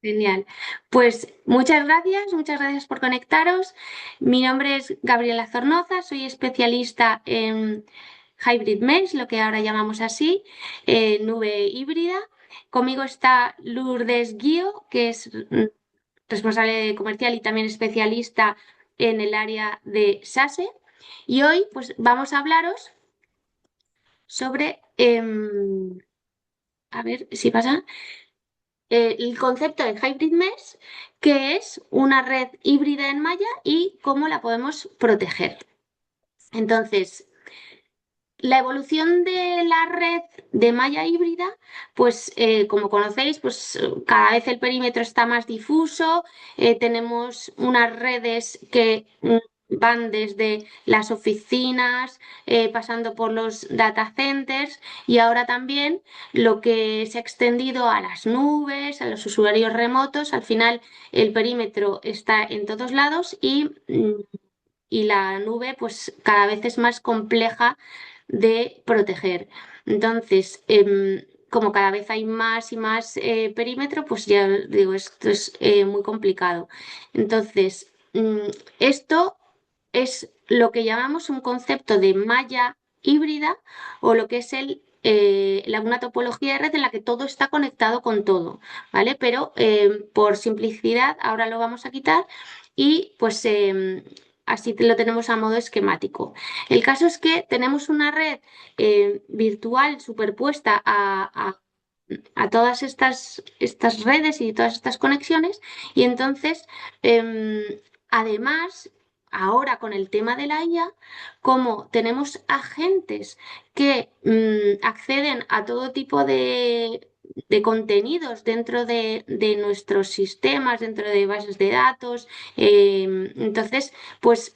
Genial. Pues muchas gracias por conectaros. Mi nombre es Gabriela Zornoza, soy especialista en Hybrid Mesh, lo que ahora llamamos así, nube híbrida. Conmigo está Lourdes Guío, que es responsable comercial y también especialista en el área de SASE. Y hoy pues vamos a hablaros sobre, a ver si pasa, el concepto de Hybrid Mesh, que es una red híbrida en malla y cómo la podemos proteger. Entonces, la evolución de la red de malla híbrida, pues como conocéis, pues cada vez el perímetro está más difuso, tenemos unas redes que van desde las oficinas, pasando por los data centers y ahora también lo que se ha extendido a las nubes, a los usuarios remotos. Al final el perímetro está en todos lados y la nube pues cada vez es más compleja de proteger. Entonces, como cada vez hay más y más perímetro, pues ya digo, esto es muy complicado. Entonces, esto es lo que llamamos un concepto de malla híbrida o lo que es una topología de red en la que todo está conectado con todo, ¿vale? Pero por simplicidad ahora lo vamos a quitar y pues así lo tenemos a modo esquemático. El caso es que tenemos una red virtual superpuesta a todas estas redes y todas estas conexiones y entonces, además, ahora con el tema de la IA, como tenemos agentes que acceden a todo tipo de contenidos dentro de nuestros sistemas, dentro de bases de datos, entonces, pues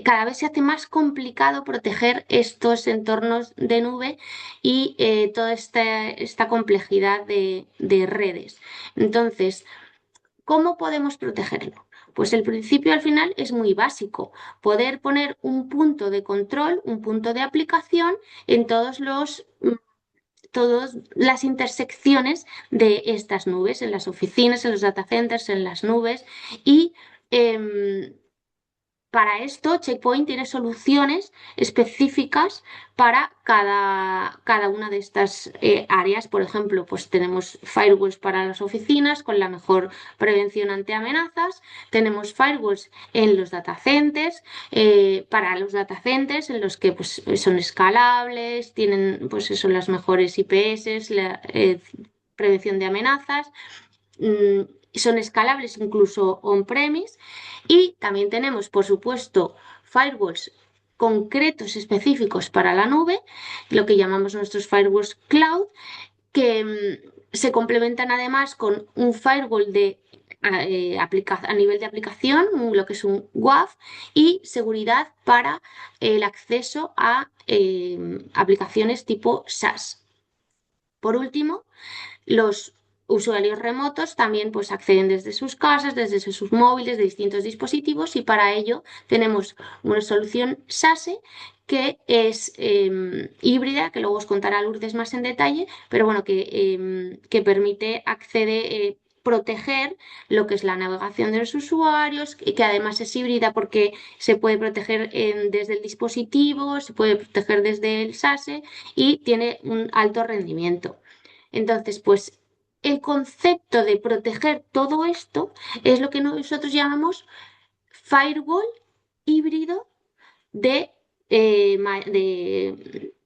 cada vez se hace más complicado proteger estos entornos de nube y toda esta complejidad de redes. Entonces, ¿cómo podemos protegerlo? Pues el principio al final es muy básico, poder poner un punto de control, un punto de aplicación en todas las intersecciones de estas nubes, en las oficinas, en los data centers, en las nubes y em, para esto, Checkpoint tiene soluciones específicas para cada una de estas áreas. Por ejemplo, pues tenemos firewalls para las oficinas con la mejor prevención ante amenazas. Tenemos firewalls en los data centers, para los data centers en los que pues, son escalables, tienen pues eso, las mejores IPS, prevención de amenazas. mm, Son escalables incluso on-premise y también tenemos, por supuesto, firewalls concretos específicos para la nube, lo que llamamos nuestros firewalls cloud, que se complementan además con un firewall a nivel de aplicación, lo que es un WAF, y seguridad para el acceso a aplicaciones tipo SaaS. Por último, los usuarios remotos también pues, acceden desde sus casas, desde sus móviles, de distintos dispositivos y para ello tenemos una solución SASE que es híbrida, que luego os contará Lourdes más en detalle, pero bueno, que permite acceder, proteger lo que es la navegación de los usuarios, que además es híbrida porque se puede proteger desde el dispositivo, se puede proteger desde el SASE y tiene un alto rendimiento. Entonces, pues el concepto de proteger todo esto es lo que nosotros llamamos firewall híbrido de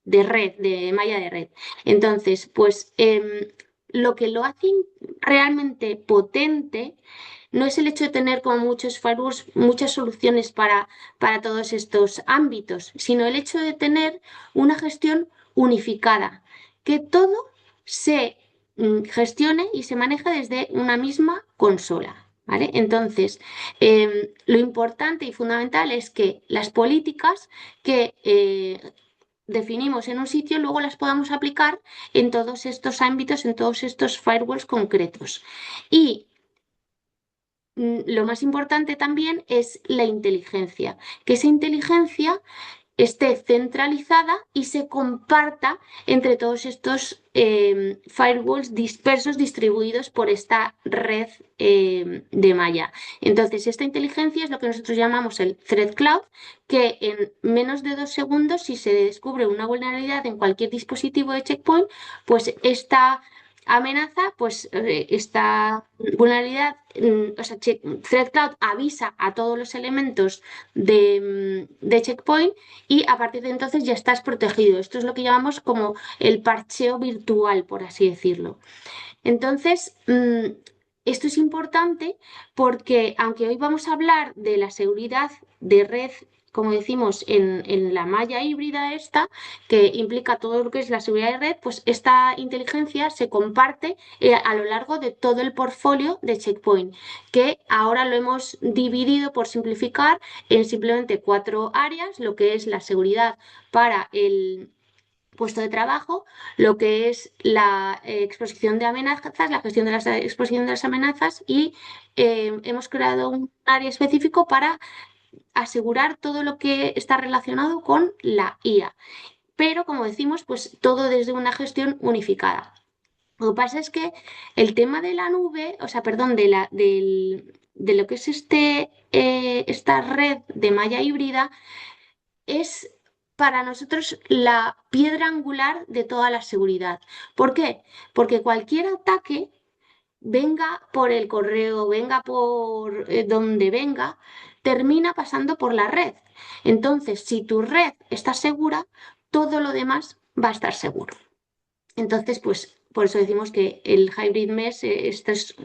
red, de malla de red. Entonces, pues lo que lo hace realmente potente no es el hecho de tener como muchos firewalls, muchas soluciones para todos estos ámbitos, sino el hecho de tener una gestión unificada, que todo se gestione y se maneja desde una misma consola. ¿Vale? Entonces, lo importante y fundamental es que las políticas que definimos en un sitio luego las podamos aplicar en todos estos ámbitos, en todos estos firewalls concretos. Y lo más importante también es la inteligencia, que esa inteligencia esté centralizada y se comparta entre todos estos firewalls dispersos, distribuidos por esta red de malla. Entonces, esta inteligencia es lo que nosotros llamamos el Threat Cloud, que en menos de 2 segundos, si se descubre una vulnerabilidad en cualquier dispositivo de Check Point, pues esta amenaza, pues esta vulnerabilidad, o sea, Threat Cloud avisa a todos los elementos de Check Point y a partir de entonces ya estás protegido. Esto es lo que llamamos como el parcheo virtual, por así decirlo. Entonces, esto es importante porque aunque hoy vamos a hablar de la seguridad de red, como decimos, en la malla híbrida esta, que implica todo lo que es la seguridad de red, pues esta inteligencia se comparte a lo largo de todo el portfolio de Check Point, que ahora lo hemos dividido, por simplificar, en simplemente 4 áreas: lo que es la seguridad para el puesto de trabajo, lo que es la exposición de amenazas, la gestión de la exposición de las amenazas, y hemos creado un área específico para asegurar todo lo que está relacionado con la IA. Pero, como decimos, pues todo desde una gestión unificada. Lo que pasa es que el tema de la nube, o sea, perdón, de lo que es esta red de malla híbrida, es para nosotros la piedra angular de toda la seguridad. ¿Por qué? Porque cualquier ataque, venga por el correo, venga por donde venga, termina pasando por la red. Entonces, si tu red está segura, todo lo demás va a estar seguro. Entonces, pues por eso decimos que el hybrid mesh,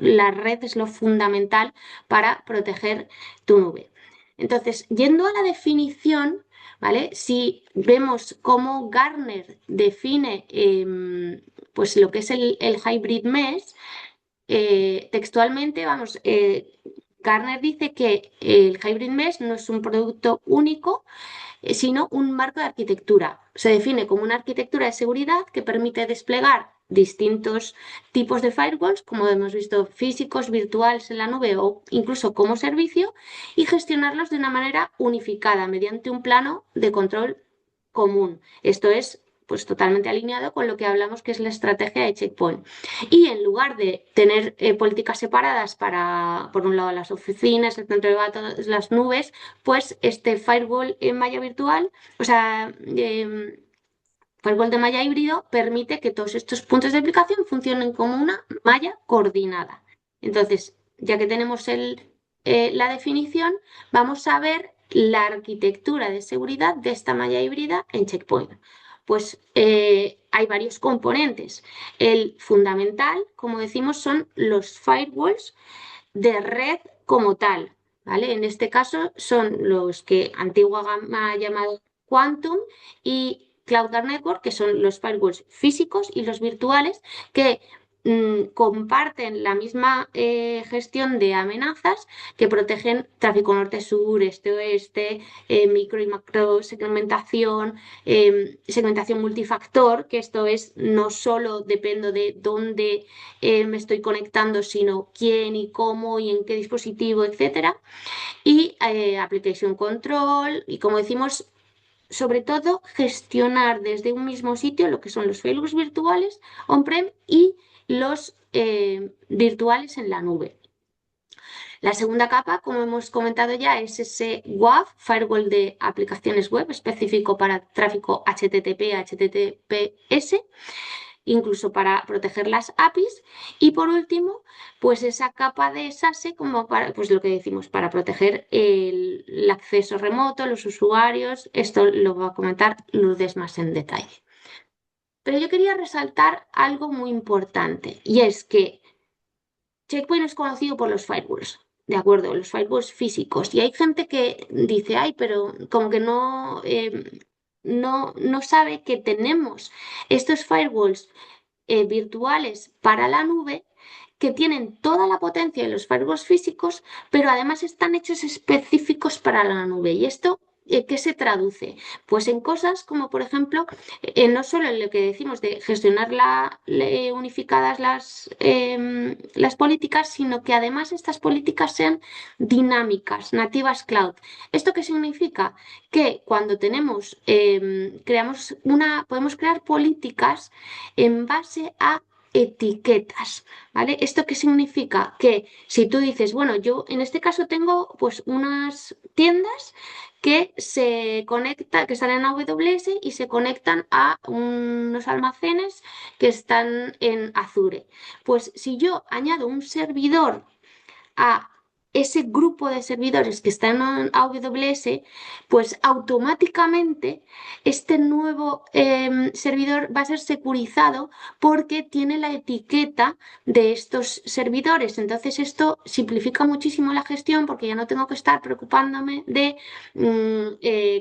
la red es lo fundamental para proteger tu nube. Entonces, yendo a la definición, ¿vale? Si vemos cómo Gartner define pues lo que es el hybrid mesh, textualmente, vamos, Gartner dice que el hybrid mesh no es un producto único, sino un marco de arquitectura. Se define como una arquitectura de seguridad que permite desplegar distintos tipos de firewalls, como hemos visto, físicos, virtuales en la nube o incluso como servicio, y gestionarlos de una manera unificada mediante un plano de control común. Esto es, pues, totalmente alineado con lo que hablamos que es la estrategia de Check Point. Y en lugar de tener políticas separadas para, por un lado, las oficinas, el centro de datos, las nubes, pues este firewall en malla virtual, o sea, firewall de malla híbrido, permite que todos estos puntos de aplicación funcionen como una malla coordinada. Entonces, ya que tenemos la definición, vamos a ver la arquitectura de seguridad de esta malla híbrida en Check Point. Pues hay varios componentes. El fundamental, como decimos, son los firewalls de red como tal, ¿vale? En este caso son los que antigua gama llamado Quantum y Cloud Guard Network, que son los firewalls físicos y los virtuales, que comparten la misma gestión de amenazas, que protegen tráfico norte-sur, este-oeste, micro y macro segmentación, segmentación multifactor, que esto es no solo dependo de dónde me estoy conectando, sino quién y cómo y en qué dispositivo, etcétera. Y application control, y como decimos, sobre todo gestionar desde un mismo sitio lo que son los firewalls virtuales on-prem y los virtuales en la nube. La segunda capa, como hemos comentado ya, es ese WAF, Firewall de aplicaciones web, específico para tráfico HTTP, HTTPS, incluso para proteger las APIs. Y por último, pues esa capa de SASE, como para, pues lo que decimos, para proteger el acceso remoto, los usuarios. Esto lo va a comentar Lourdes más en detalle. Pero yo quería resaltar algo muy importante, y es que Check Point es conocido por los firewalls, ¿de acuerdo? Los firewalls físicos. Y hay gente que dice, ay, pero como que no sabe que tenemos estos firewalls virtuales para la nube, que tienen toda la potencia de los firewalls físicos, pero además están hechos específicos para la nube. Y esto ¿qué se traduce? Pues en cosas como, por ejemplo, no solo en lo que decimos de gestionar unificadas las políticas, sino que además estas políticas sean dinámicas, nativas cloud. ¿Esto qué significa? Que cuando podemos crear políticas en base a etiquetas, ¿vale? ¿Esto qué significa? Que si tú dices, bueno, yo en este caso tengo pues unas tiendas que se conectan, que están en AWS y se conectan a unos almacenes que están en Azure. Pues si yo añado un servidor a ese grupo de servidores que están en AWS, pues automáticamente este nuevo servidor va a ser securizado porque tiene la etiqueta de estos servidores. Entonces esto simplifica muchísimo la gestión porque ya no tengo que estar preocupándome de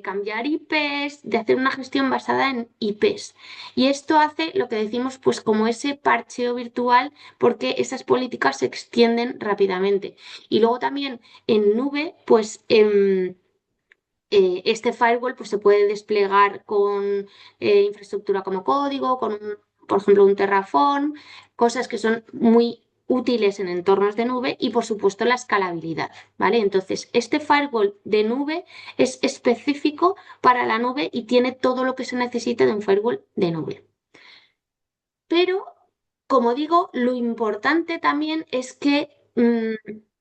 cambiar IPs, de hacer una gestión basada en IPs. Y esto hace lo que decimos pues como ese parcheo virtual porque esas políticas se extienden rápidamente. Y luego también en nube, pues este firewall pues, se puede desplegar con infraestructura como código, por ejemplo, un Terraform, cosas que son muy útiles en entornos de nube y, por supuesto, la escalabilidad, ¿vale? Entonces, este firewall de nube es específico para la nube y tiene todo lo que se necesita de un firewall de nube. Pero, como digo, lo importante también es que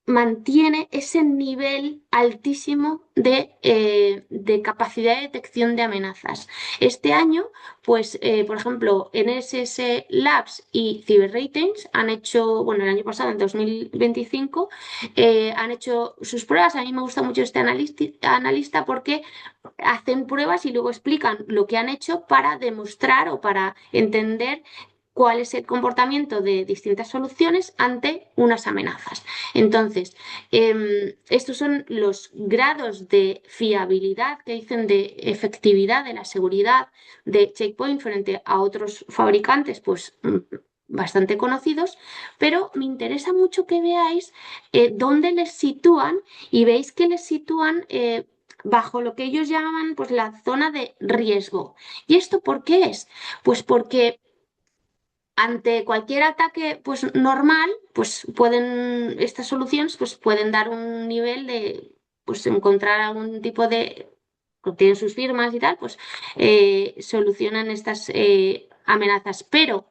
mantiene ese nivel altísimo de capacidad de detección de amenazas. Este año, pues, por ejemplo, NSS Labs y CyberRatings han hecho, bueno, el año pasado, en 2025, han hecho sus pruebas. A mí me gusta mucho este analista porque hacen pruebas y luego explican lo que han hecho para demostrar o para entender cuál es el comportamiento de distintas soluciones ante unas amenazas. Entonces, estos son los grados de fiabilidad que dicen de efectividad de la seguridad de Check Point frente a otros fabricantes, pues bastante conocidos, pero me interesa mucho que veáis dónde les sitúan y veis que les sitúan bajo lo que ellos llaman pues la zona de riesgo. ¿Y esto por qué es? Pues porque ante cualquier ataque pues, normal, pues estas soluciones pues, pueden dar un nivel de pues, encontrar algún tipo de, tienen sus firmas y tal, pues solucionan estas amenazas. Pero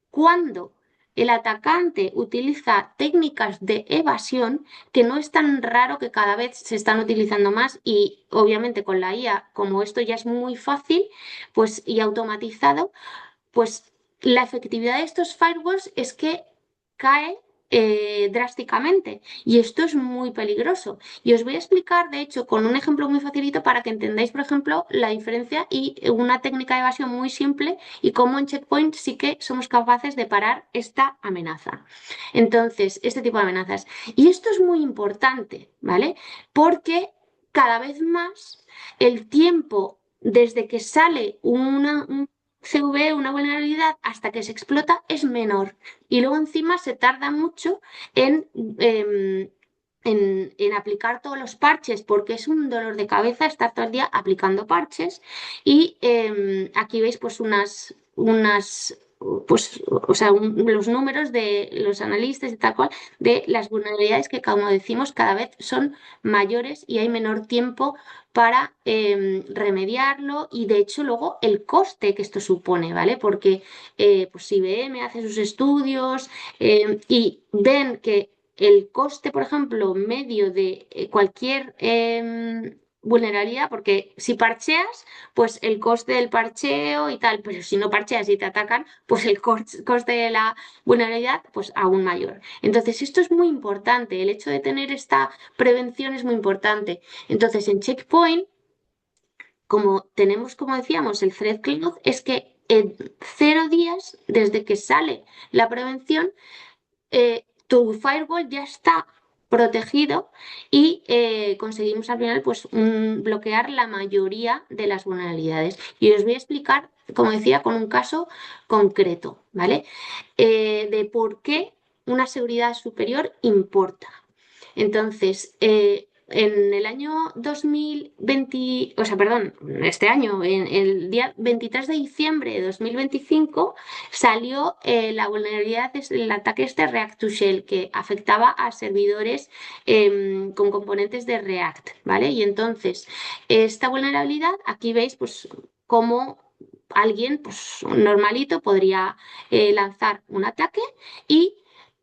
cuando el atacante utiliza técnicas de evasión, que no es tan raro que cada vez se están utilizando más y obviamente con la IA, como esto ya es muy fácil pues, y automatizado, pues la efectividad de estos firewalls es que cae drásticamente y esto es muy peligroso. Y os voy a explicar, de hecho, con un ejemplo muy facilito para que entendáis, por ejemplo, la diferencia y una técnica de evasión muy simple y cómo en Checkpoint sí que somos capaces de parar esta amenaza. Entonces, este tipo de amenazas. Y esto es muy importante, ¿vale? Porque cada vez más el tiempo desde que sale un CV, una vulnerabilidad, hasta que se explota es menor. Y luego encima se tarda mucho en, em, en aplicar todos los parches, porque es un dolor de cabeza estar todo el día aplicando parches. Y aquí veis pues unas pues, o sea, los números de los analistas y tal cual, de las vulnerabilidades que, como decimos, cada vez son mayores y hay menor tiempo para remediarlo y de hecho luego el coste que esto supone, ¿vale? Porque pues IBM hace sus estudios y ven que el coste, por ejemplo, medio de cualquier vulnerabilidad, porque si parcheas, pues el coste del parcheo y tal, pero si no parcheas y te atacan, pues el coste de la vulnerabilidad, pues aún mayor. Entonces, esto es muy importante, el hecho de tener esta prevención es muy importante. Entonces, en Checkpoint, como tenemos, como decíamos, el Threat Cloud, es que en 0 días desde que sale la prevención, tu firewall ya está protegido y conseguimos al final pues bloquear la mayoría de las vulnerabilidades. Y os voy a explicar, como decía, con un caso concreto, ¿vale? De por qué una seguridad superior importa. Entonces, en el año 2020, o sea, perdón, este año, en el día 23 de diciembre de 2025, salió la vulnerabilidad del ataque este React to Shell que afectaba a servidores con componentes de React, ¿vale? Y entonces, esta vulnerabilidad, aquí veis, pues, cómo alguien, pues, normalito, podría lanzar un ataque y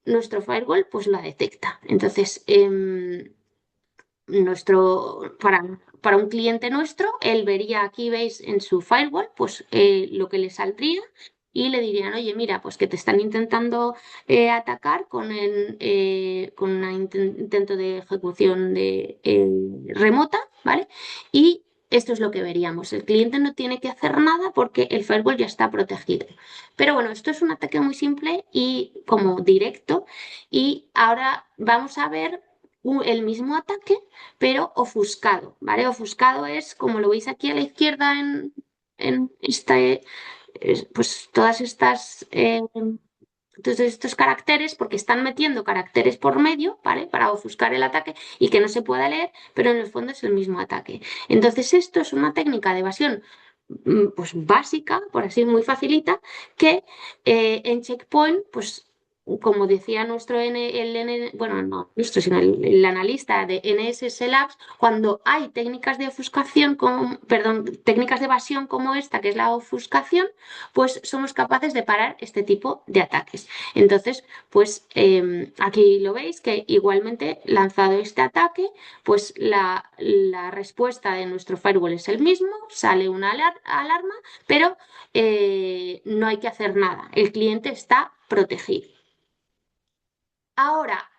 nuestro firewall, pues, la detecta. Entonces, para un cliente nuestro, él vería aquí, veis, en su firewall, pues lo que le saldría y le dirían, oye, mira, pues que te están intentando atacar con un intento de ejecución remota, ¿vale? Y esto es lo que veríamos. El cliente no tiene que hacer nada porque el firewall ya está protegido. Pero bueno, esto es un ataque muy simple y como directo. Y ahora vamos a ver el mismo ataque pero ofuscado, ¿vale? Ofuscado es, como lo veis aquí a la izquierda en pues todos estos caracteres, porque están metiendo caracteres por medio, ¿vale? Para ofuscar el ataque y que no se pueda leer, pero en el fondo es el mismo ataque. Entonces, esto es una técnica de evasión pues básica, por así muy facilita, que en Checkpoint, pues como decía nuestro bueno, no nuestro, sino el analista de NSS Labs, cuando hay técnicas de ofuscación, perdón, técnicas de evasión como esta, que es la ofuscación, pues somos capaces de parar este tipo de ataques. Entonces, pues aquí lo veis que igualmente lanzado este ataque, pues la respuesta de nuestro firewall es el mismo, sale una alarma, pero no hay que hacer nada. El cliente está protegido. Ahora,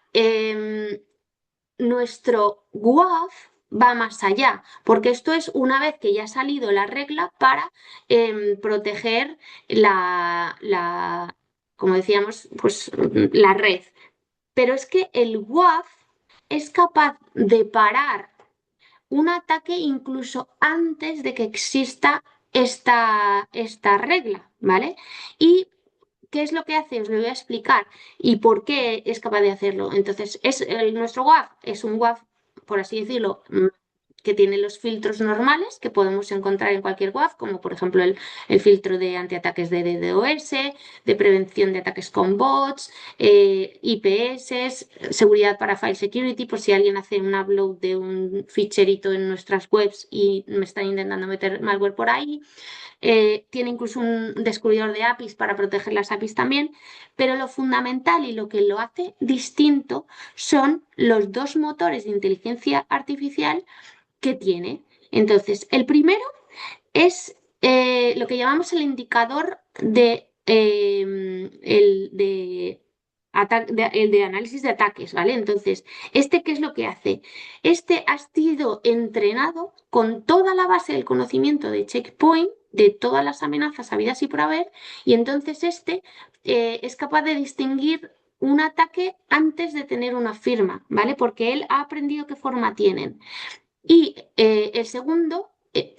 nuestro WAF va más allá, porque esto es una vez que ya ha salido la regla para proteger como decíamos, pues la red. Pero es que el WAF es capaz de parar un ataque incluso antes de que exista esta regla, ¿vale? ¿Y qué es lo que hace? Os lo voy a explicar y por qué es capaz de hacerlo. Entonces, nuestro WAF es un WAF, por así decirlo, que tiene los filtros normales que podemos encontrar en cualquier WAF, como por ejemplo el filtro de antiataques de DDoS, de prevención de ataques con bots, IPS, seguridad para file security, por si alguien hace un upload de un ficherito en nuestras webs y me están intentando meter malware por ahí. Tiene incluso un descubridor de APIs para proteger las APIs también, pero lo fundamental y lo que lo hace distinto son los dos motores de inteligencia artificial que tiene. Entonces, el primero es lo que llamamos el indicador el de análisis de ataques, ¿vale? Entonces, ¿qué es lo que hace? Ha sido entrenado con toda la base del conocimiento de Checkpoint, de todas las amenazas habidas y por haber, y entonces es capaz de distinguir un ataque antes de tener una firma, ¿vale? Porque él ha aprendido qué forma tienen. Y el segundo,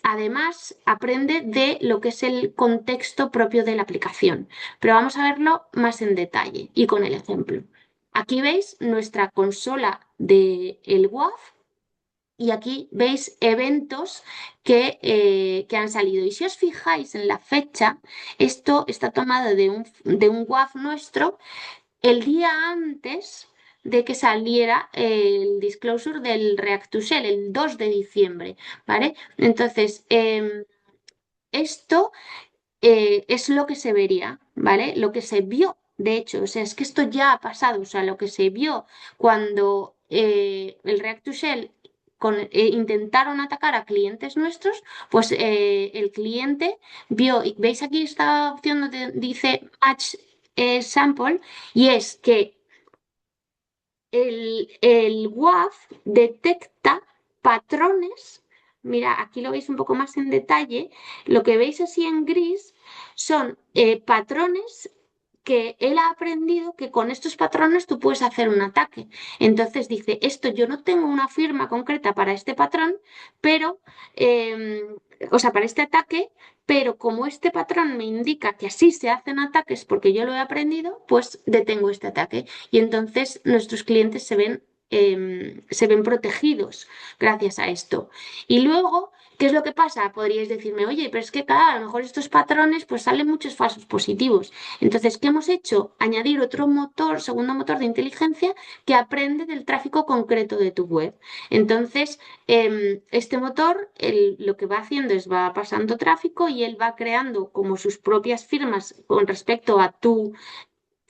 además, aprende de lo que es el contexto propio de la aplicación. Pero vamos a verlo más en detalle y con el ejemplo. Aquí veis nuestra consola del WAF y aquí veis eventos que han salido. Y si os fijáis en la fecha, esto está tomado de un WAF nuestro el día antes de que saliera el disclosure del React to Shell, el 2 de diciembre, ¿vale? Entonces, esto es lo que se vería, ¿vale? Lo que se vio, de hecho, o sea, es que esto ya ha pasado, o sea, lo que se vio cuando el React to Shell intentaron atacar a clientes nuestros, pues el cliente vio, y veis aquí esta opción donde dice Match Sample, y es que el WAF detecta patrones. Mira, aquí lo veis un poco más en detalle. Lo que veis así en gris son patrones que él ha aprendido que con estos patrones tú puedes hacer un ataque. Entonces dice, esto yo no tengo una firma concreta para este patrón, pero, o sea, para este ataque, pero como este patrón me indica que así se hacen ataques porque yo lo he aprendido, pues detengo este ataque. Y entonces nuestros clientes se ven se ven protegidos gracias a esto. Y luego, ¿qué es lo que pasa? Podríais decirme, oye, pero es que claro, a lo mejor estos patrones pues salen muchos falsos positivos. Entonces, ¿qué hemos hecho? Añadir otro motor, segundo motor de inteligencia que aprende del tráfico concreto de tu web. Entonces, este motor lo que va haciendo es va pasando tráfico y él va creando como sus propias firmas con respecto a tu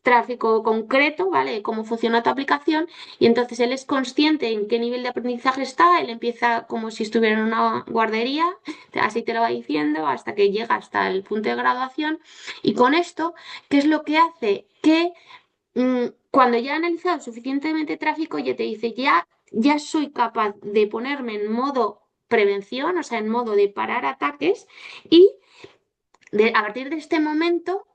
tráfico concreto, ¿vale? Cómo funciona tu aplicación y entonces él es consciente en qué nivel de aprendizaje está, él empieza como si estuviera en una guardería, así te lo va diciendo hasta que llega hasta el punto de graduación y con esto, ¿qué es lo que hace? Que cuando ya ha analizado suficientemente tráfico, ya te dice, ya soy capaz de ponerme en modo prevención, o sea, en modo de parar ataques y a partir de este momento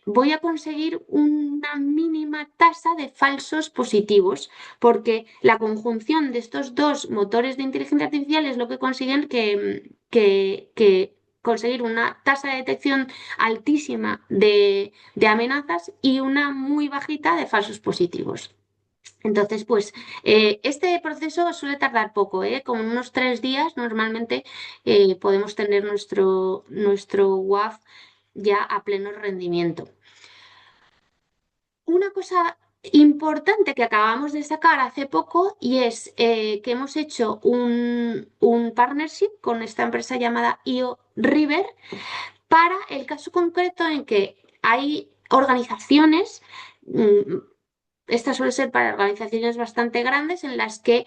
voy a conseguir una mínima tasa de falsos positivos, porque la conjunción de estos dos motores de inteligencia artificial es lo que consiguen que conseguir una tasa de detección altísima de amenazas y una muy bajita de falsos positivos. Entonces, pues este proceso suele tardar poco, ¿eh? Como unos 3 días normalmente podemos tener nuestro WAF ya a pleno rendimiento. Una cosa importante que acabamos de sacar hace poco y es que hemos hecho un partnership con esta empresa llamada IO River para el caso concreto en que hay organizaciones. Esta suele ser para organizaciones bastante grandes en las que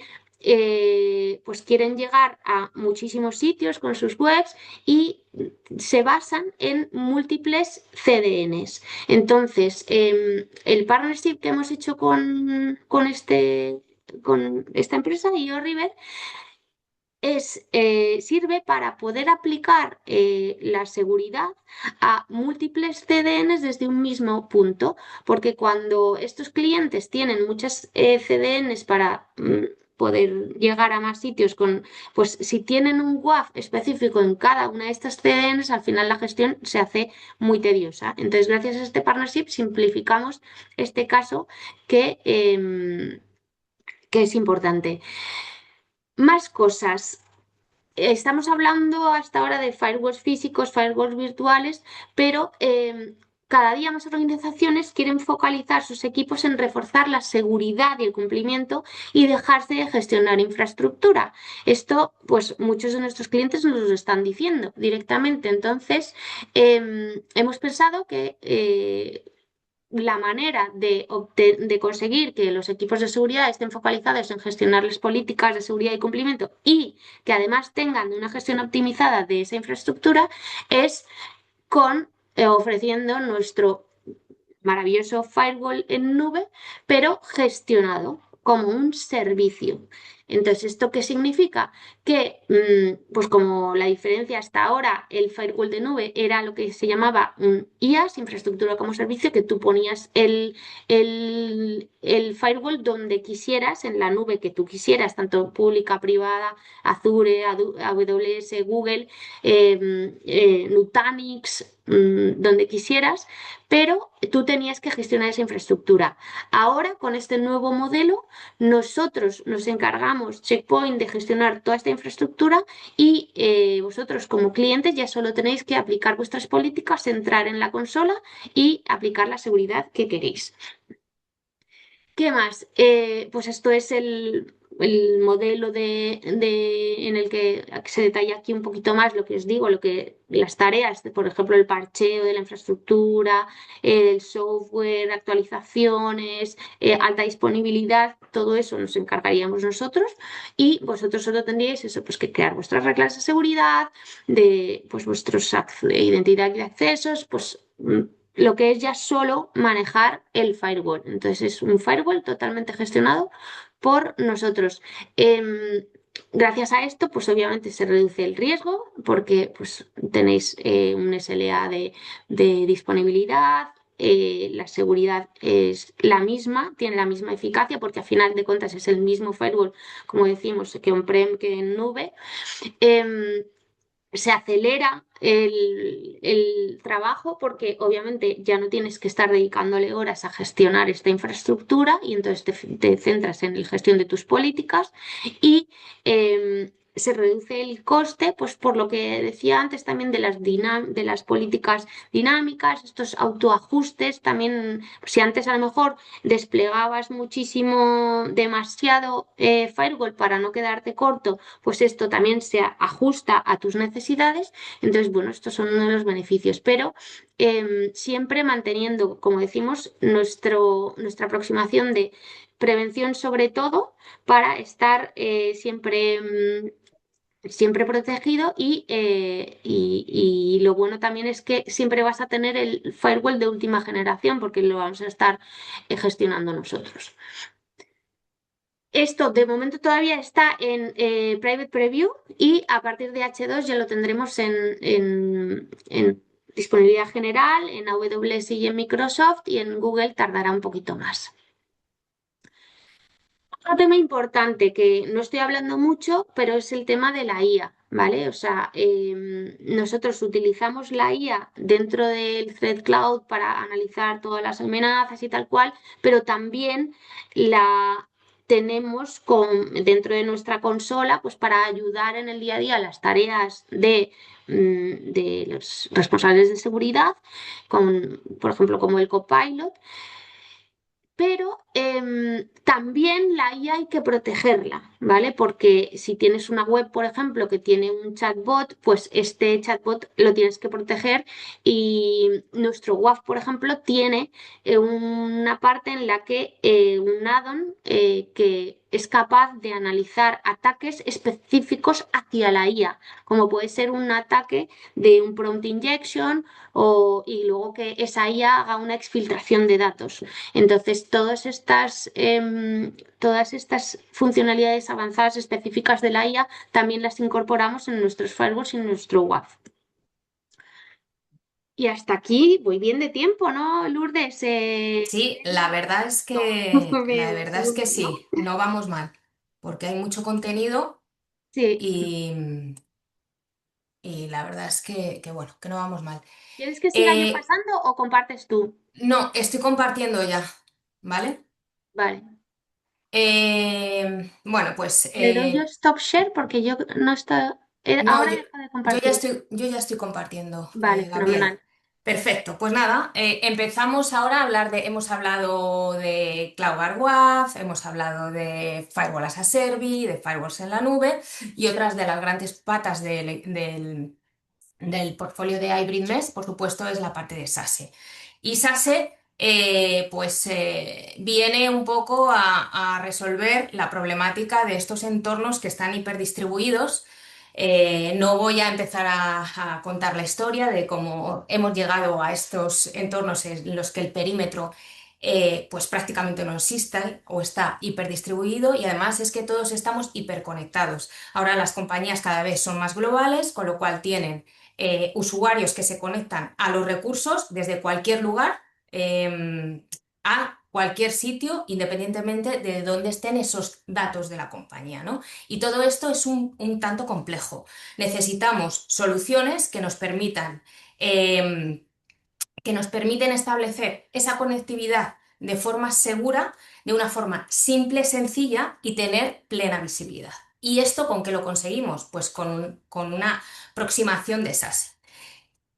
pues quieren llegar a muchísimos sitios con sus webs y se basan en múltiples CDNs. Entonces, el partnership que hemos hecho con esta empresa, IO River, sirve para poder aplicar la seguridad a múltiples CDNs desde un mismo punto, porque cuando estos clientes tienen muchas CDNs para poder llegar a más sitios pues si tienen un WAF específico en cada una de estas CDNs, al final la gestión se hace muy tediosa. Entonces, gracias a este partnership simplificamos este caso que es importante. Más cosas. Estamos hablando hasta ahora de firewalls físicos, firewalls virtuales, pero cada día más organizaciones quieren focalizar sus equipos en reforzar la seguridad y el cumplimiento y dejarse de gestionar infraestructura. Esto, pues muchos de nuestros clientes nos lo están diciendo directamente. Entonces, hemos pensado que la manera de conseguir que los equipos de seguridad estén focalizados en gestionar las políticas de seguridad y cumplimiento y que además tengan una gestión optimizada de esa infraestructura es ofreciendo nuestro maravilloso firewall en nube, pero gestionado como un servicio. Entonces, ¿esto qué significa? Que, pues como la diferencia hasta ahora, el firewall de nube era lo que se llamaba un IaaS, infraestructura como servicio, que tú ponías el firewall donde quisieras, en la nube que tú quisieras, tanto pública, privada, Azure, AWS, Google, Nutanix, donde quisieras, pero tú tenías que gestionar esa infraestructura. Ahora, con este nuevo modelo, nosotros nos encargamos, Checkpoint, de gestionar toda esta infraestructura y vosotros como clientes ya solo tenéis que aplicar vuestras políticas, entrar en la consola y aplicar la seguridad que queréis. ¿Qué más? Pues esto es el modelo en el que se detalla aquí un poquito más lo que os digo, las tareas, por ejemplo, el parcheo de la infraestructura, el software, actualizaciones, alta disponibilidad, todo eso nos encargaríamos nosotros y vosotros solo tendríais eso, pues que crear vuestras reglas de seguridad, de pues vuestros identidad y accesos, pues lo que es ya solo manejar el firewall. Entonces es un firewall totalmente gestionado por nosotros. Gracias a esto, pues obviamente se reduce el riesgo porque pues tenéis un SLA de disponibilidad. La seguridad es la misma, tiene la misma eficacia porque al final de cuentas es el mismo firewall, como decimos, que on-prem que en nube. se acelera el trabajo porque obviamente ya no tienes que estar dedicándole horas a gestionar esta infraestructura y entonces te centras en la gestión de tus políticas y se reduce el coste, pues por lo que decía antes también de las políticas dinámicas, estos autoajustes, también si antes a lo mejor desplegabas muchísimo, demasiado firewall para no quedarte corto, pues esto también se ajusta a tus necesidades. Entonces, bueno, estos son uno de los beneficios, pero siempre manteniendo, como decimos, nuestra aproximación de prevención sobre todo para estar siempre protegido y lo bueno también es que siempre vas a tener el firewall de última generación porque lo vamos a estar gestionando nosotros. Esto de momento todavía está en Private Preview y a partir de H2 ya lo tendremos en disponibilidad general, en AWS y en Microsoft y en Google tardará un poquito más. Otro tema importante que no estoy hablando mucho, pero es el tema de la IA, ¿vale? O sea, nosotros utilizamos la IA dentro del Threat Cloud para analizar todas las amenazas y tal cual, pero también la tenemos dentro de nuestra consola, pues para ayudar en el día a día las tareas de los responsables de seguridad, por ejemplo, como el Copilot. Pero también la IA hay que protegerla, ¿vale? Porque si tienes una web, por ejemplo, que tiene un chatbot, pues este chatbot lo tienes que proteger y nuestro WAF, por ejemplo, tiene una parte en la que un add-on que es capaz de analizar ataques específicos hacia la IA, como puede ser un ataque de un prompt injection y luego que esa IA haga una exfiltración de datos. Entonces, todas estas funcionalidades avanzadas específicas de la IA también las incorporamos en nuestros firewalls y en nuestro WAF. Y hasta aquí voy bien de tiempo, ¿no, Lourdes? Sí, la verdad es Veo, ¿no? sí, no vamos mal, porque hay mucho contenido Sí. y, y la verdad es bueno, que no vamos mal. ¿Quieres que siga yo Eh, pasando o compartes tú? no, estoy compartiendo ya, ¿vale? Vale. Bueno, pues Le doy yo stop share porque yo no estoy. no, Ahora dejo de compartir. yo ya estoy compartiendo, Vale, Gabriela. fenomenal. Perfecto, pues nada, empezamos ahora a hablar hemos hablado de CloudGuard WAF, hemos hablado de Firewall as a Service, de firewalls en la nube y otras de las grandes patas del portfolio de Hybrid Mesh, por supuesto, es la parte de SASE. Y SASE, viene un poco a resolver la problemática de estos entornos que están hiperdistribuidos. No voy a empezar a contar la historia de cómo hemos llegado a estos entornos en los que el perímetro pues prácticamente no existe o está hiperdistribuido y además es que todos estamos hiperconectados. Ahora las compañías cada vez son más globales, con lo cual tienen usuarios que se conectan a los recursos desde cualquier lugar a cualquier sitio, independientemente de dónde estén esos datos de la compañía, ¿no? Y todo esto es un tanto complejo. Necesitamos soluciones eh, que nos permiten establecer esa conectividad de forma segura, de una forma simple, sencilla y tener plena visibilidad. ¿Y esto con qué lo conseguimos? Pues con una aproximación de SASE.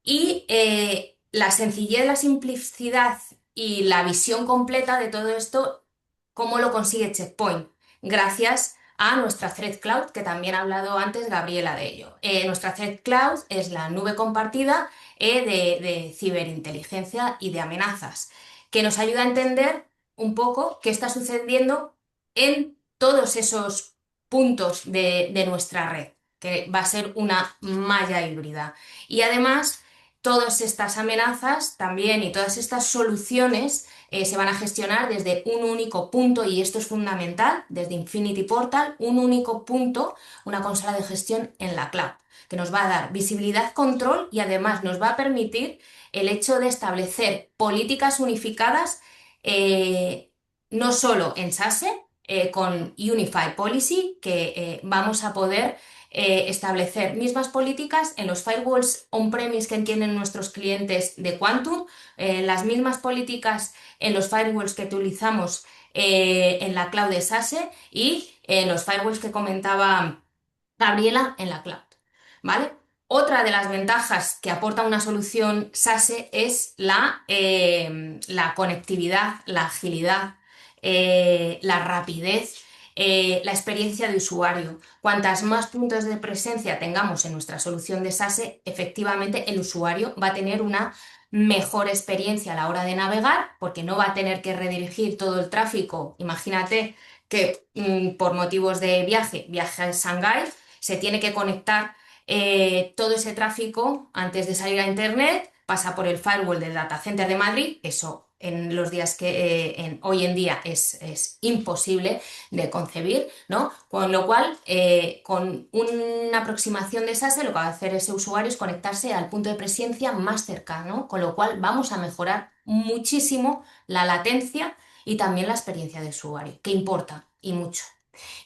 Y la sencillez, la simplicidad y la visión completa de todo esto, ¿cómo lo consigue Checkpoint? Gracias a nuestra Threat Cloud, que también ha hablado antes Gabriela de ello. Nuestra Threat Cloud es la nube compartida de ciberinteligencia y de amenazas, que nos ayuda a entender un poco qué está sucediendo en todos esos puntos de nuestra red, que va a ser una malla híbrida. Y además todas estas amenazas también y todas estas soluciones se van a gestionar desde un único punto y esto es fundamental, desde Infinity Portal, un único punto, una consola de gestión en la cloud, que nos va a dar visibilidad, control y además nos va a permitir el hecho de establecer políticas unificadas, no solo en SASE, con Unified Policy, que vamos a poder establecer mismas políticas en los firewalls on-premise que tienen nuestros clientes de Quantum, las mismas políticas en los firewalls que utilizamos en la cloud de SASE y en los firewalls que comentaba Gabriela en la cloud, ¿vale? Otra de las ventajas que aporta una solución SASE es la conectividad, la agilidad, la rapidez, la experiencia de usuario. Cuantas más puntos de presencia tengamos en nuestra solución de SASE, efectivamente el usuario va a tener una mejor experiencia a la hora de navegar, porque no va a tener que redirigir todo el tráfico. Imagínate que por motivos de viaje a Shanghái, se tiene que conectar todo ese tráfico antes de salir a Internet, pasa por el firewall del data center de Madrid. Eso en los días que hoy en día es imposible de concebir, ¿no? Con lo cual, con una aproximación de SASE, lo que va a hacer ese usuario es conectarse al punto de presencia más cercano, con lo cual vamos a mejorar muchísimo la latencia y también la experiencia de usuario, que importa y mucho.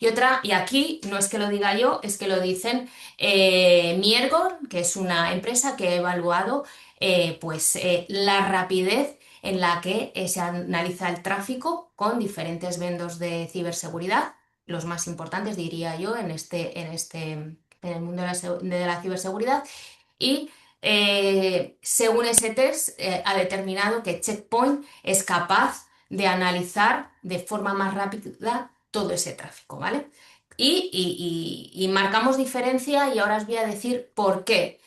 Y aquí no es que lo diga yo, es que lo dicen Miergon, que es una empresa que ha evaluado la rapidez en la que se analiza el tráfico con diferentes vendors de ciberseguridad, los más importantes, diría yo, en el mundo de la ciberseguridad. Y según ese test, ha determinado que Check Point es capaz de analizar de forma más rápida todo ese tráfico, ¿vale? Y marcamos diferencia y ahora os voy a decir por qué.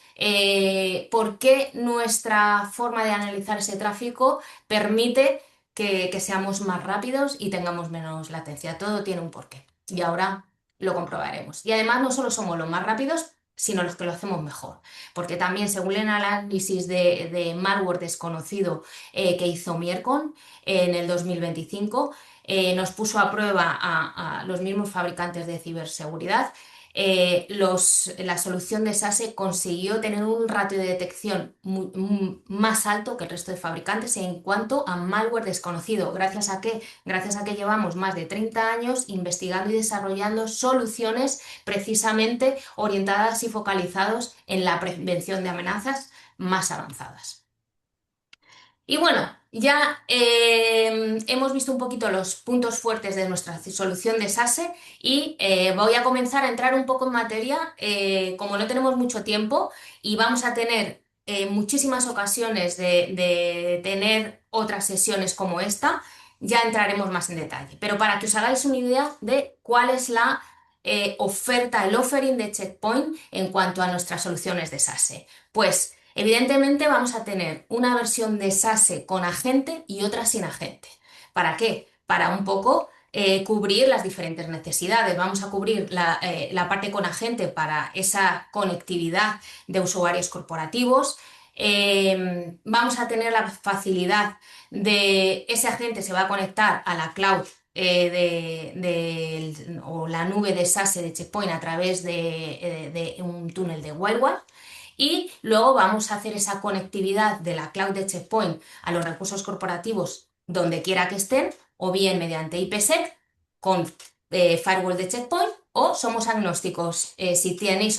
¿Por qué nuestra forma de analizar ese tráfico permite que seamos más rápidos y tengamos menos latencia? Todo tiene un porqué y ahora lo comprobaremos. Y además no solo somos los más rápidos, sino los que lo hacemos mejor. Porque también, según el análisis de malware desconocido que hizo Miercon en el 2025, nos puso a prueba a los mismos fabricantes de ciberseguridad. La solución de SASE consiguió tener un ratio de detección más alto que el resto de fabricantes en cuanto a malware desconocido. ¿Gracias a qué? Gracias a que llevamos más de 30 años investigando y desarrollando soluciones precisamente orientadas y focalizadas en la prevención de amenazas más avanzadas. Y bueno, ya hemos visto un poquito los puntos fuertes de nuestra solución de SASE y voy a comenzar a entrar un poco en materia. Como no tenemos mucho tiempo y vamos a tener muchísimas ocasiones de tener otras sesiones como esta, ya entraremos más en detalle. Pero para que os hagáis una idea de cuál es la oferta, el offering de Check Point en cuanto a nuestras soluciones de SASE. Pues evidentemente vamos a tener una versión de SASE con agente y otra sin agente. ¿Para qué? Para un poco cubrir las diferentes necesidades. Vamos a cubrir la parte con agente para esa conectividad de usuarios corporativos. Vamos a tener la facilidad de ese agente se va a conectar a la cloud o la nube de SASE de Check Point a través de un túnel de WireGuard. Y luego vamos a hacer esa conectividad de la cloud de Check Point a los recursos corporativos donde quiera que estén, o bien mediante IPsec con firewall de Check Point, o somos agnósticos. Si tienen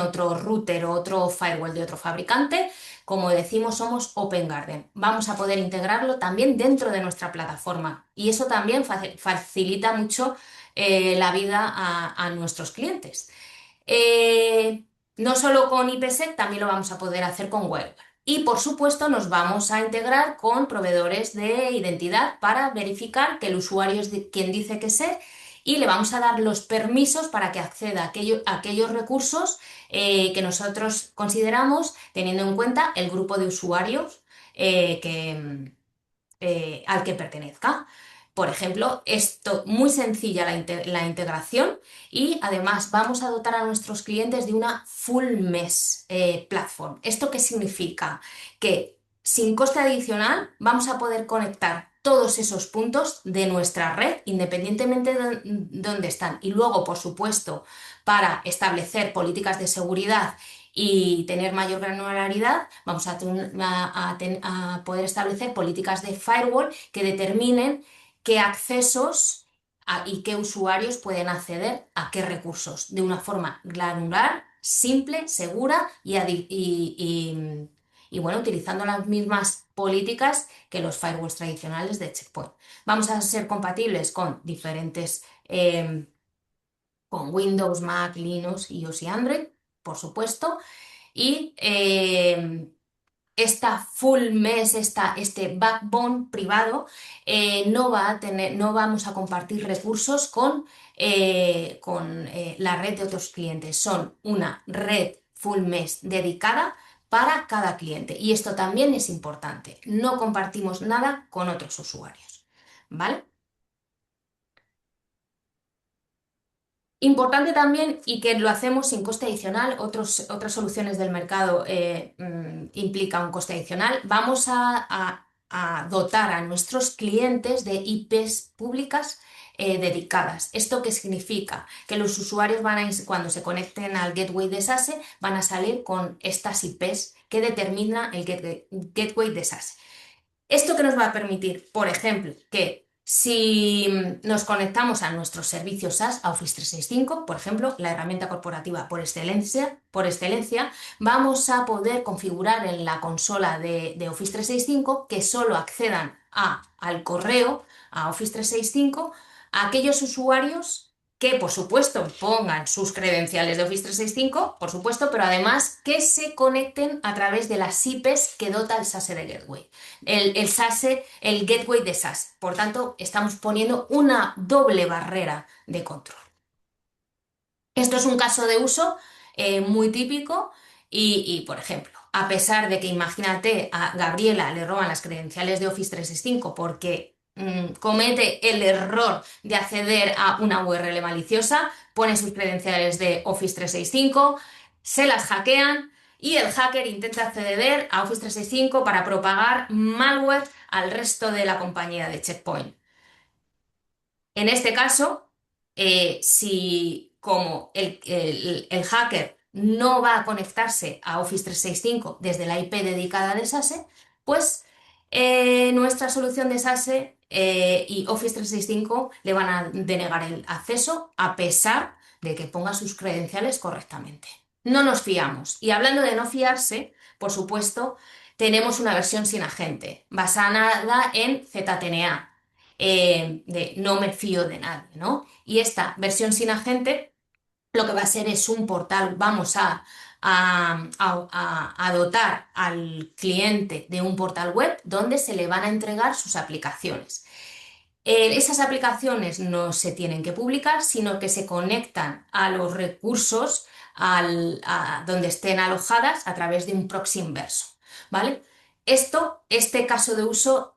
otro router o otro firewall de otro fabricante, como decimos, somos Open Garden. Vamos a poder integrarlo también dentro de nuestra plataforma y eso también facilita mucho la vida a nuestros clientes. No solo con IPsec, también lo vamos a poder hacer con WireGuard. Y por supuesto nos vamos a integrar con proveedores de identidad para verificar que el usuario es quien dice que es y le vamos a dar los permisos para que acceda a aquellos recursos que nosotros consideramos teniendo en cuenta el grupo de usuarios al que pertenezca. Por ejemplo, esto muy sencilla la integración y además vamos a dotar a nuestros clientes de una full mesh platform. ¿Esto qué significa? Que sin coste adicional vamos a poder conectar todos esos puntos de nuestra red independientemente de dónde están. Y luego, por supuesto, para establecer políticas de seguridad y tener mayor granularidad, vamos a poder establecer políticas de firewall que determinen qué accesos y qué usuarios pueden acceder a qué recursos de una forma granular, simple, segura y bueno, utilizando las mismas políticas que los firewalls tradicionales de Checkpoint. Vamos a ser compatibles con diferentes, con Windows, Mac, Linux, iOS y Android, por supuesto, y esta full mesh, este backbone privado, no va a tener, no vamos a compartir recursos con la red de otros clientes. Son una red full mesh dedicada para cada cliente. Y esto también es importante. No compartimos nada con otros usuarios. ¿Vale? Importante también y que lo hacemos sin coste adicional, otras soluciones del mercado implican un coste adicional. Vamos a dotar a nuestros clientes de IPs públicas dedicadas. ¿Esto qué significa? Que los usuarios cuando se conecten al gateway de SASE van a salir con estas IPs que determina el gateway de SASE. ¿Esto qué nos va a permitir? Por ejemplo, que si nos conectamos a nuestros servicios SaaS, a Office 365, por ejemplo, la herramienta corporativa por excelencia, vamos a poder configurar en la consola de Office 365 que solo accedan al correo, a Office 365, a aquellos usuarios que, por supuesto, pongan sus credenciales de Office 365, por supuesto, pero además que se conecten a través de las IPs que dota el SASE de Gateway. El SASE, el gateway de SASE. Por tanto, estamos poniendo una doble barrera de control. Esto es un caso de uso muy típico por ejemplo, a pesar de que imagínate a Gabriela le roban las credenciales de Office 365 porque comete el error de acceder a una URL maliciosa, pone sus credenciales de Office 365, se las hackean y el hacker intenta acceder a Office 365 para propagar malware al resto de la compañía de Checkpoint. En este caso, si como el hacker no va a conectarse a Office 365 desde la IP dedicada de SASE, pues nuestra solución de SASE y Office 365 le van a denegar el acceso a pesar de que ponga sus credenciales correctamente. No nos fiamos. Y hablando de no fiarse, por supuesto, tenemos una versión sin agente, basada en ZTNA de no me fío de nadie, ¿no? Y esta versión sin agente lo que va a ser es un portal, vamos a dotar al cliente de un portal web donde se le van a entregar sus aplicaciones. Esas aplicaciones no se tienen que publicar, sino que se conectan a los recursos donde estén alojadas a través de un proxy inverso, ¿vale? Este caso de uso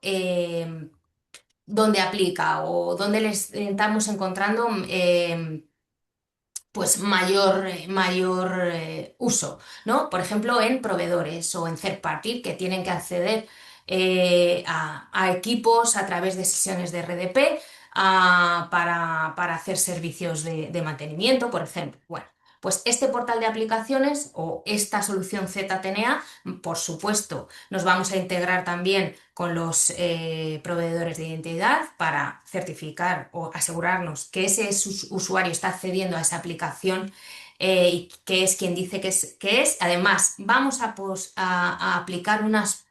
donde aplica o donde les estamos encontrando pues mayor uso, ¿no? Por ejemplo, en proveedores o en third party que tienen que acceder a equipos a través de sesiones de RDP para hacer servicios de mantenimiento, por ejemplo. Bueno, pues este portal de aplicaciones o esta solución ZTNA, por supuesto, nos vamos a integrar también con los proveedores de identidad para certificar o asegurarnos que ese usuario está accediendo a esa aplicación y que es quien dice que es. Además, vamos a aplicar unos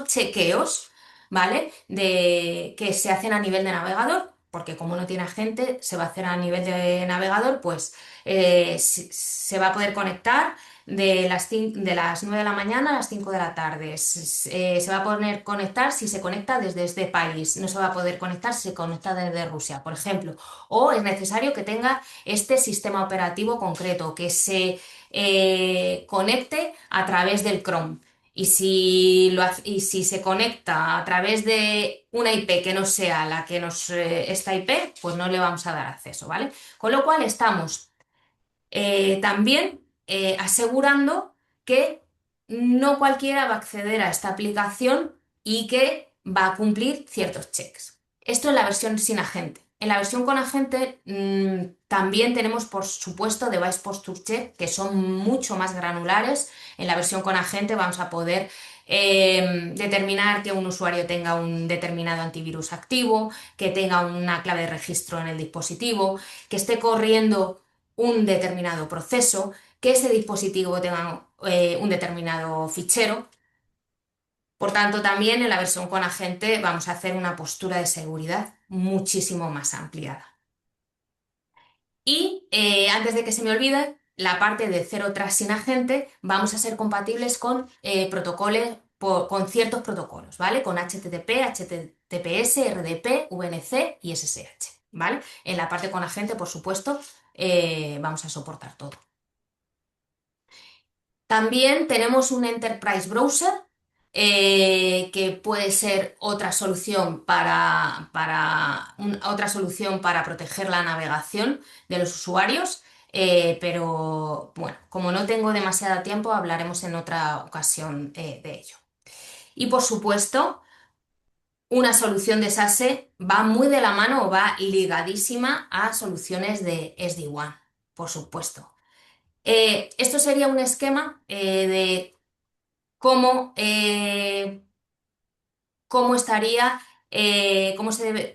chequeos, ¿vale? Que se hacen a nivel de navegador, porque como no tiene agente, se va a hacer a nivel de navegador, pues se va a poder conectar de las 9 de la mañana a las 5 de la tarde. Se va a poder conectar si se conecta desde este país, no se va a poder conectar si se conecta desde Rusia, por ejemplo. O es necesario que tenga este sistema operativo concreto, que se conecte a través del Chrome. Y si se conecta a través de una IP que no sea la que esta IP, pues no le vamos a dar acceso, ¿vale? Con lo cual estamos también asegurando que no cualquiera va a acceder a esta aplicación y que va a cumplir ciertos checks. Esto es la versión sin agente. En la versión con agente también tenemos, por supuesto, Device Posture Check, que son mucho más granulares. En la versión con agente vamos a poder determinar que un usuario tenga un determinado antivirus activo, que tenga una clave de registro en el dispositivo, que esté corriendo un determinado proceso, que ese dispositivo tenga un determinado fichero. Por tanto, también en la versión con agente vamos a hacer una postura de seguridad muchísimo más ampliada. Y antes de que se me olvide, la parte de cero trust sin agente, vamos a ser compatibles con protocolos, con ciertos protocolos, ¿vale? Con HTTP, HTTPS, RDP, VNC y SSH, ¿vale? En la parte con agente, por supuesto, vamos a soportar todo. También tenemos un Enterprise Browser, que puede ser otra solución otra solución para proteger la navegación de los usuarios, pero bueno, como no tengo demasiado tiempo, hablaremos en otra ocasión de ello. Y por supuesto, una solución de SASE va muy de la mano o va ligadísima a soluciones de SD-WAN, por supuesto. Esto sería un esquema de cómo, cómo estaría, cómo se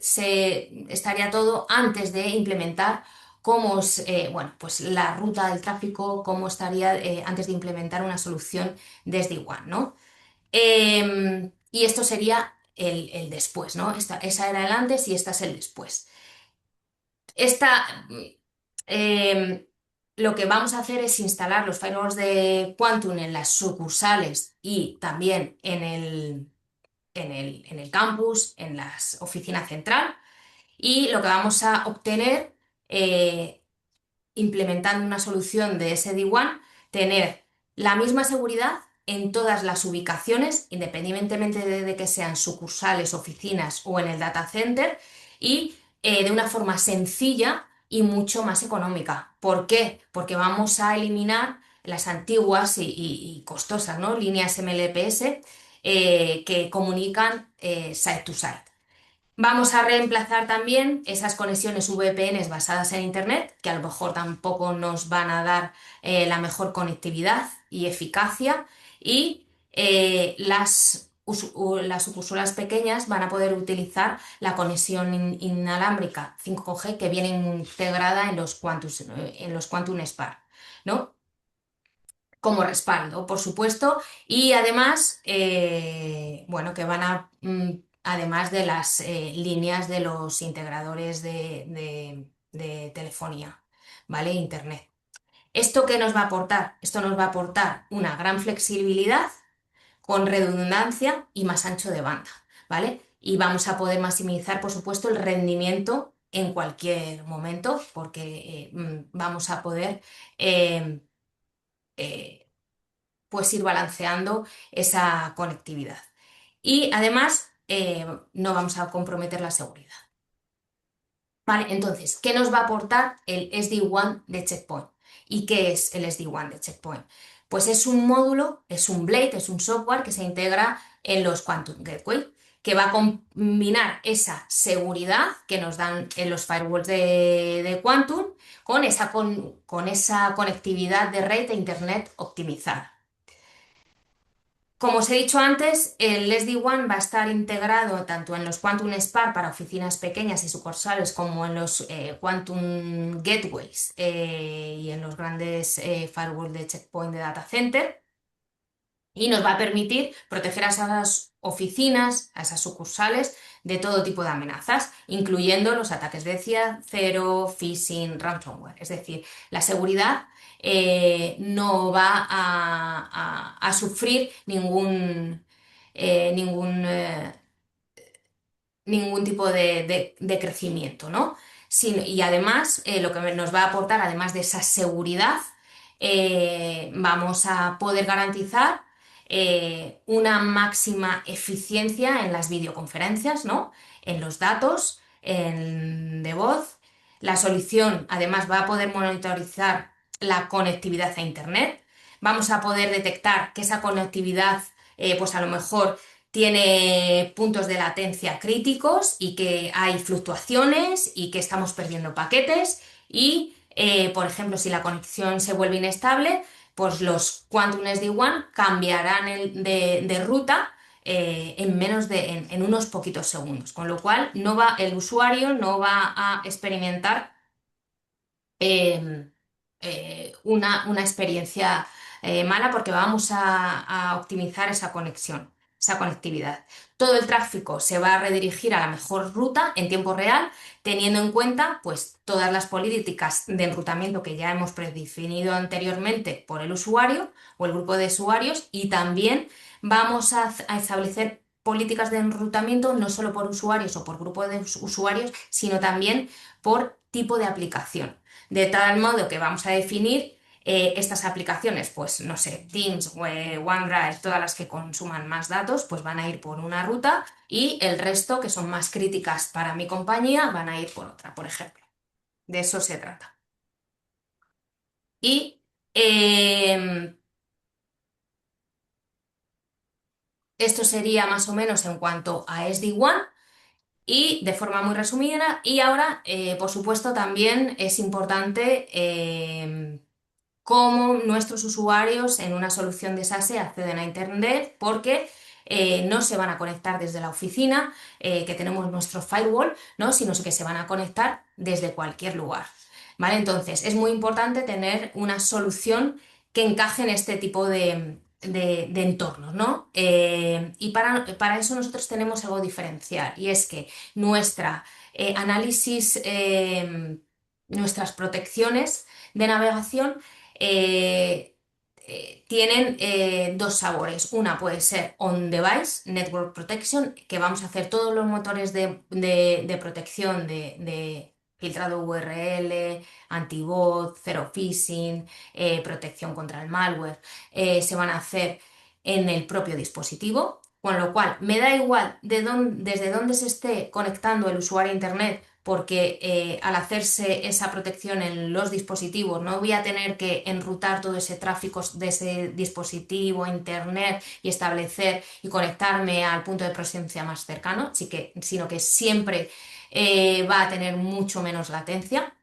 estaría todo antes de implementar, cómo es, bueno, pues la ruta del tráfico, cómo estaría antes de implementar una solución desde igual, ¿no? Y esto sería el después, ¿no? Esa era el antes y esta es el después. Esta, eh, lo que vamos a hacer es instalar los firewalls de Quantum en las sucursales y también en el campus, en las oficinas central. Y lo que vamos a obtener, implementando una solución de SD-WAN, tener la misma seguridad en todas las ubicaciones, independientemente de que sean sucursales, oficinas o en el data center, y de una forma sencilla y mucho más económica. ¿Por qué? Porque vamos a eliminar las antiguas y costosas, ¿no? Líneas MLPS que comunican site to site. Vamos a reemplazar también esas conexiones VPNs basadas en Internet, que a lo mejor tampoco nos van a dar la mejor conectividad y eficacia, y las sucursalas pequeñas van a poder utilizar la conexión inalámbrica 5G que viene integrada en los Quantum Spark, ¿no? Como respaldo, por supuesto, y además, bueno, que van a, además de las líneas de los integradores de telefonía, ¿vale? Internet. ¿Esto qué nos va a aportar? Esto nos va a aportar una gran flexibilidad con redundancia y más ancho de banda, ¿vale? Y vamos a poder maximizar, por supuesto, el rendimiento en cualquier momento, porque vamos a poder eh, eh, pues ir balanceando esa conectividad. Y además, no vamos a comprometer la seguridad. Vale, entonces, ¿qué nos va a aportar el SD-WAN de Checkpoint? ¿Y qué es el SD-WAN de Checkpoint? Pues es un módulo, es un blade, es un software que se integra en los Quantum Gateway, que va a combinar esa seguridad que nos dan en los firewalls de Quantum con esa conectividad de red e Internet optimizada. Como os he dicho antes, el SD-WAN va a estar integrado tanto en los Quantum Spark para oficinas pequeñas y sucursales como en los Quantum Gateways y en los grandes firewalls de Checkpoint de Data Center. Y nos va a permitir proteger a esas oficinas, a esas sucursales de todo tipo de amenazas, incluyendo los ataques de cero, phishing, ransomware. Es decir, la seguridad no va a sufrir ningún ningún tipo de crecimiento, ¿no? Y además, lo que nos va a aportar, además de esa seguridad, vamos a poder garantizar una máxima eficiencia en las videoconferencias, ¿no? En los datos, de voz. La solución, además, va a poder monitorizar la conectividad a Internet. Vamos a poder detectar que esa conectividad, pues a lo mejor tiene puntos de latencia críticos y que hay fluctuaciones y que estamos perdiendo paquetes y, por ejemplo, si la conexión se vuelve inestable, pues los Quantum SD-WAN cambiarán de ruta en unos poquitos segundos, con lo cual el usuario no va a experimentar eh, una experiencia mala porque vamos a optimizar esa conexión, esa conectividad. Todo el tráfico se va a redirigir a la mejor ruta en tiempo real, teniendo en cuenta pues, todas las políticas de enrutamiento que ya hemos predefinido anteriormente por el usuario o el grupo de usuarios, y también vamos a establecer políticas de enrutamiento no solo por usuarios o por grupo de usuarios, sino también por tipo de aplicación. De tal modo que vamos a definir estas aplicaciones, pues no sé, Teams, OneDrive, todas las que consuman más datos, pues van a ir por una ruta, y el resto, que son más críticas para mi compañía, van a ir por otra, por ejemplo. De eso se trata. Y esto sería más o menos en cuanto a SD-WAN. Y de forma muy resumida, y ahora, por supuesto, también es importante cómo nuestros usuarios en una solución de SASE acceden a Internet, porque no se van a conectar desde la oficina, que tenemos nuestro firewall, ¿no? Sino que se van a conectar desde cualquier lugar. ¿Vale? Entonces, es muy importante tener una solución que encaje en este tipo de entornos, ¿no? Y para eso nosotros tenemos algo diferencial, y es que nuestra análisis, nuestras protecciones de navegación eh, tienen dos sabores. Una puede ser on-device, Network Protection, que vamos a hacer todos los motores de protección de filtrado URL, anti-bot, zero phishing, protección contra el malware, se van a hacer en el propio dispositivo, con lo cual me da igual desde dónde se esté conectando el usuario a Internet, porque al hacerse esa protección en los dispositivos no voy a tener que enrutar todo ese tráfico de ese dispositivo a Internet y establecer y conectarme al punto de presencia más cercano, sino que siempre va a tener mucho menos latencia.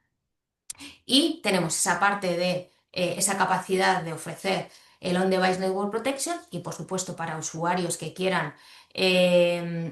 Y tenemos esa parte de esa capacidad de ofrecer el On-Device Network Protection, y por supuesto para usuarios que quieran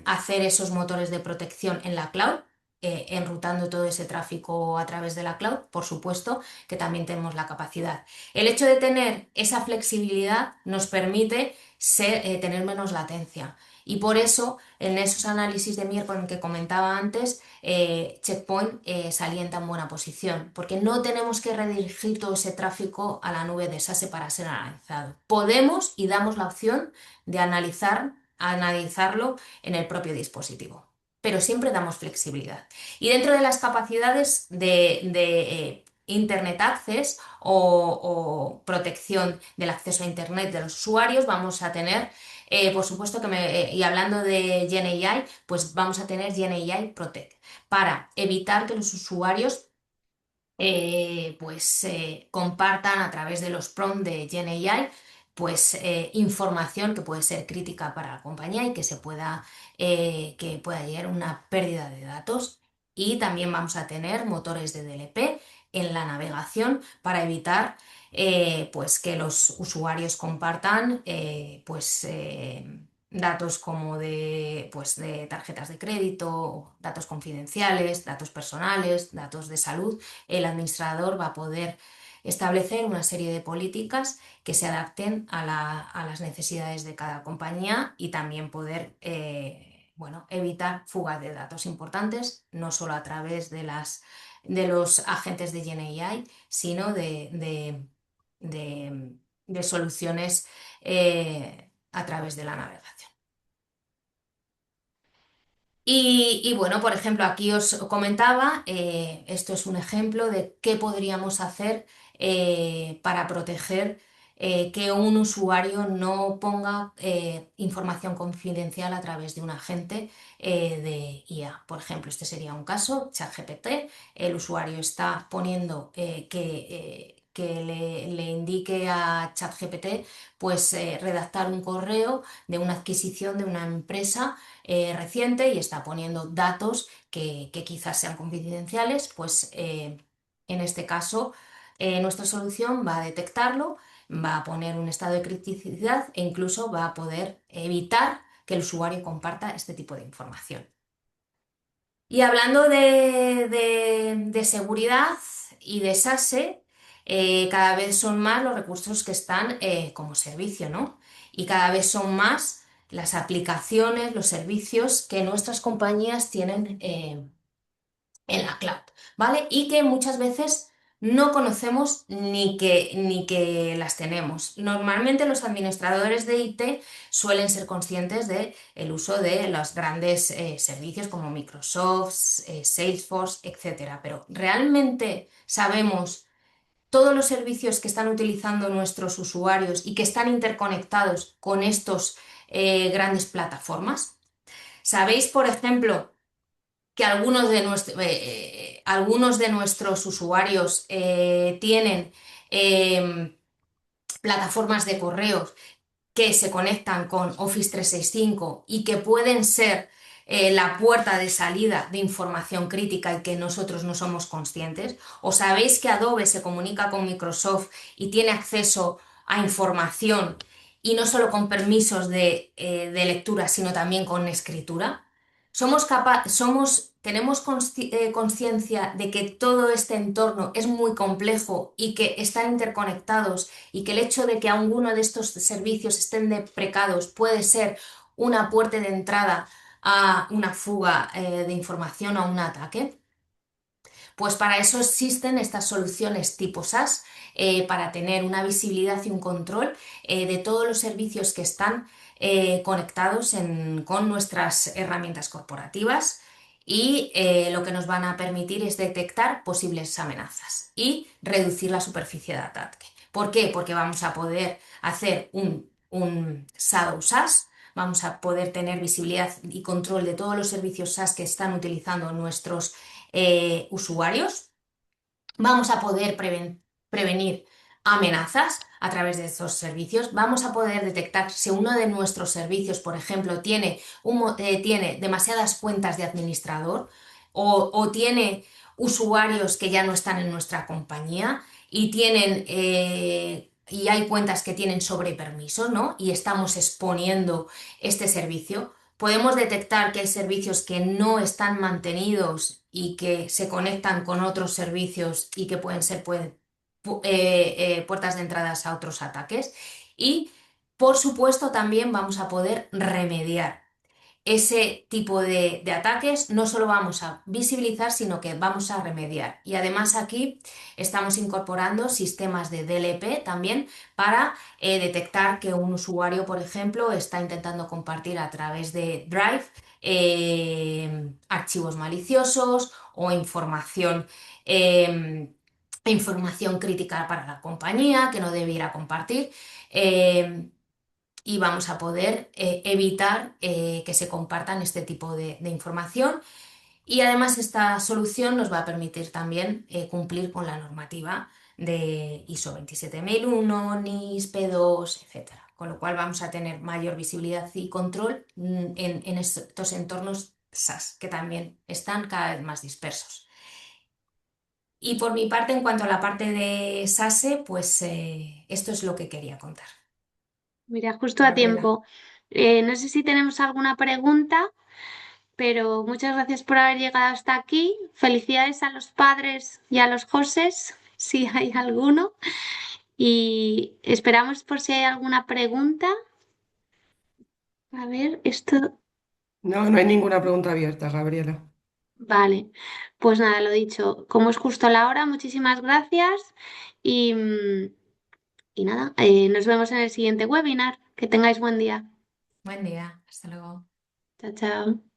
hacer esos motores de protección en la cloud, enrutando todo ese tráfico a través de la cloud, por supuesto que también tenemos la capacidad. El hecho de tener esa flexibilidad nos permite tener menos latencia. Y por eso, en esos análisis de miércoles que comentaba antes, Check Point salía en tan buena posición, porque no tenemos que redirigir todo ese tráfico a la nube de SASE para ser analizado. Podemos y damos la opción de analizarlo en el propio dispositivo, pero siempre damos flexibilidad. Y dentro de las capacidades de Internet Access o protección del acceso a Internet de los usuarios, vamos a tener por supuesto y hablando de GenAI, pues vamos a tener GenAI Protect para evitar que los usuarios compartan a través de los prompts de GenAI pues información que puede ser crítica para la compañía y que pueda llegar a una pérdida de datos. Y también vamos a tener motores de DLP en la navegación para evitar pues que los usuarios compartan datos como de tarjetas de crédito, datos confidenciales, datos personales, datos de salud. El administrador va a poder establecer una serie de políticas que se adapten a las necesidades de cada compañía, y también poder evitar fugas de datos importantes, no solo a través de los agentes de GenAI, sino de soluciones a través de la navegación. Y bueno, por ejemplo, aquí os comentaba, esto es un ejemplo de qué podríamos hacer para proteger que un usuario no ponga información confidencial a través de un agente de IA. Por ejemplo, este sería un caso, ChatGPT. El usuario está poniendo que le indique a ChatGPT pues redactar un correo de una adquisición de una empresa reciente, y está poniendo datos que quizás sean confidenciales. Pues en este caso nuestra solución va a detectarlo va a poner un estado de criticidad e incluso va a poder evitar que el usuario comparta este tipo de información. Y hablando de seguridad y de SASE, cada vez son más los recursos que están como servicio, ¿no? Y cada vez son más las aplicaciones, los servicios que nuestras compañías tienen en la cloud, ¿vale? Y que muchas veces no conocemos ni que las tenemos. Normalmente los administradores de IT suelen ser conscientes del uso de los grandes servicios como Microsoft, Salesforce, etcétera, pero ¿realmente sabemos todos los servicios que están utilizando nuestros usuarios y que están interconectados con estos grandes plataformas? ¿Sabéis, por ejemplo, que algunos de nuestros usuarios tienen plataformas de correos que se conectan con Office 365 y que pueden ser la puerta de salida de información crítica y que nosotros no somos conscientes? ¿O sabéis que Adobe se comunica con Microsoft y tiene acceso a información y no solo con permisos de lectura, sino también con escritura? Tenemos conciencia de que todo este entorno es muy complejo y que están interconectados y que el hecho de que alguno de estos servicios estén deprecados puede ser una puerta de entrada a una fuga de información, a un ataque. Pues para eso existen estas soluciones tipo SaaS, para tener una visibilidad y un control de todos los servicios que están conectados con nuestras herramientas corporativas, y lo que nos van a permitir es detectar posibles amenazas y reducir la superficie de ataque. ¿Por qué? Porque vamos a poder hacer un Shadow SaaS. Vamos a poder tener visibilidad y control de todos los servicios SaaS que están utilizando nuestros usuarios. Vamos a poder prevenir amenazas a través de estos servicios. Vamos a poder detectar si uno de nuestros servicios, por ejemplo, tiene demasiadas cuentas de administrador, o tiene usuarios que ya no están en nuestra compañía y hay cuentas que tienen sobrepermisos, ¿no? Y estamos exponiendo este servicio. Podemos detectar que hay servicios que no están mantenidos y que se conectan con otros servicios y que pueden ser puertas de entradas a otros ataques. Y, por supuesto, también vamos a poder remediar ese tipo de ataques. No solo vamos a visibilizar, sino que vamos a remediar. Y además aquí estamos incorporando sistemas de DLP también para detectar que un usuario, por ejemplo, está intentando compartir a través de Drive archivos maliciosos o información crítica para la compañía que no debiera compartir. eh, y vamos a poder evitar que se compartan este tipo de información. Y además esta solución nos va a permitir también cumplir con la normativa de ISO 27001, NIS, P2, etcétera. Con lo cual vamos a tener mayor visibilidad y control en estos entornos SaaS, que también están cada vez más dispersos. Y por mi parte, en cuanto a la parte de SASE, pues esto es lo que quería contar. Mira, justo a Gabriela. tiempo. No sé si tenemos alguna pregunta, pero muchas gracias por haber llegado hasta aquí. Felicidades a los padres y a los Joses, si hay alguno. Y esperamos por si hay alguna pregunta. A ver, esto. No, no hay ninguna pregunta abierta, Gabriela. Vale. Pues nada, lo dicho. Como es justo la hora, muchísimas gracias. Y, y nada, nos vemos en el siguiente webinar. Que tengáis buen día. Buen día, hasta luego. Chao, chao.